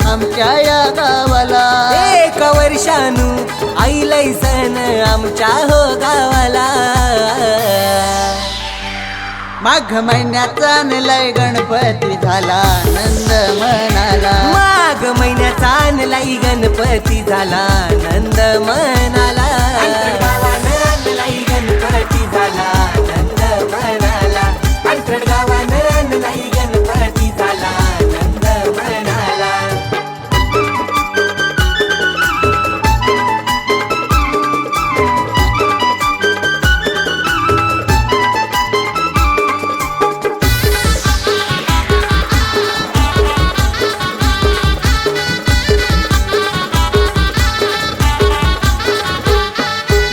आमच्या या गावाला. एक वर्षानू आईलय सण आमच्या हो गावाला. माघ महिन्यात आणलाय गणपती झाला नंद मनाला. माघ महिन्याचा आणलाय गणपती झाला नंद मनाला. गावानं आणलाय गणपती झाला नंद मनाला. अंतरड गावानं आणलाय गणपती झाला नंद मनाला.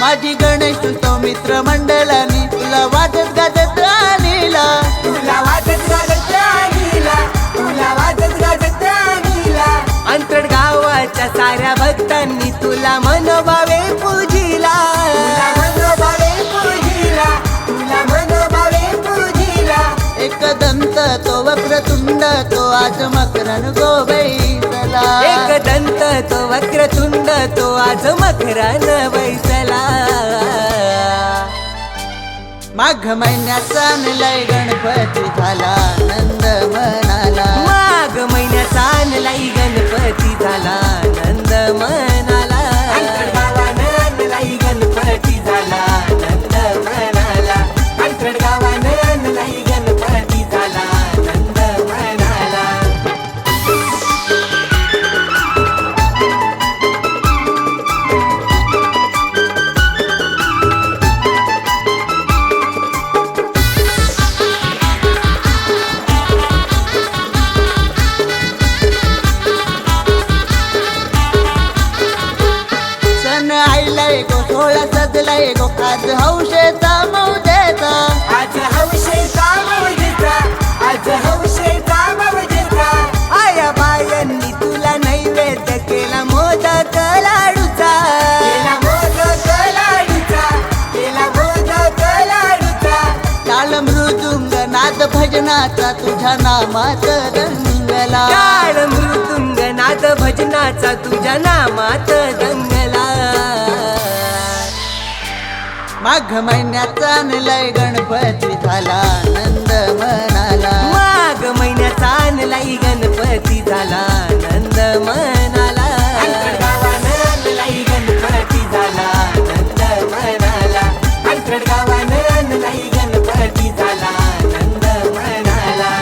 माझी गणेश तो मित्र मंडळानी तुला वाजत गाजत आणीला. तुला वाजत गाजत आणीला. तुला वाजत गाजत आणीला. अंतरड गावाच्या साऱ्या भक्तांनी तुला मनोभावे पूजिला. तुला मनोभावे पूजिला. तुला मनोभावे पूजिला. एक दंत तो वक्रतुंड तो आज मकरन गोबैसला. एक दंत तो वक्रतुंड तो आज मकरान बैसला. माघ महिन्यात आणलाय गणपती झाला नंद मनाला. माघ महिन्याचा आणलाय गणपती झाला नंद मनाला. अंतरड गावानं आणलाय गणपती झाला नंद मनाला. अंतरड गावानं आणलाय गणपती झाला नंद मनाला. सण आईलाय गो सोहळा सजलाय गो आज हौशेचा मौजेचा. आज हौशेचा मौजेचा. आज हौशेचा मौजेचा. आया बायांनी तुला नैवेद्य केला मोदक लाडूचा. केला मोदक लाडूचा. केला मोदक लाडूचा. टाळ मृदुंग नाद भजनाचा तुझ्या नामात रंगला. टाळ मृदुंग नाद भजनाचा तुझ्या नामात दंगला. माघ महिन्यात आणलाय गणपती झाला नंद मनाला. माघ महिन्याचा आणलाय गणपती झाला नंद मनाला. अंतरड गावानं आणलाय गणपती झाला नंद मनाला. अंतरड गावानं आणलाय गणपती झाला नंद मनाला.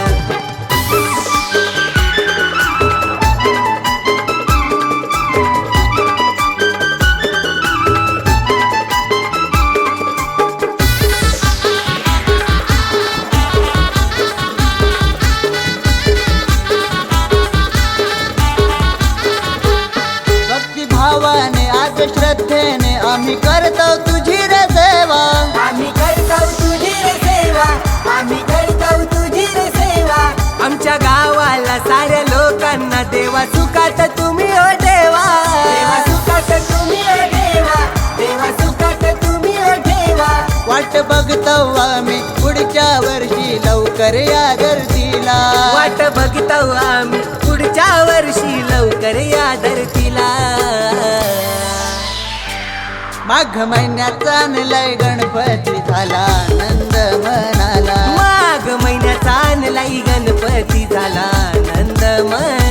भक्तिभावाने आज श्रद्धेने आम्ही करतो तुझी रे सेवा. आम्ही करतो तुझी रे सेवा. आम्ही करतो तुझी रे सेवा. आमच्या गावाला साऱ्या लोकांना देवा सुखात तुम्ही हो देवा. देवा सुखात तुम्ही हो देवा. देवा सुखात तुम्ही हो देवा. वाट बघतो आम्ही पुढच्या वर्षी लवकर या गर्दीला. वाट बघतो आम्ही पुढच्या वर्षी लवकर या धरतीला. माघ महिन्यात आणलाय गणपती झाला नंद मनाला. माघ महिन्याचा आणलाय गणपती झाला नंद मनाला.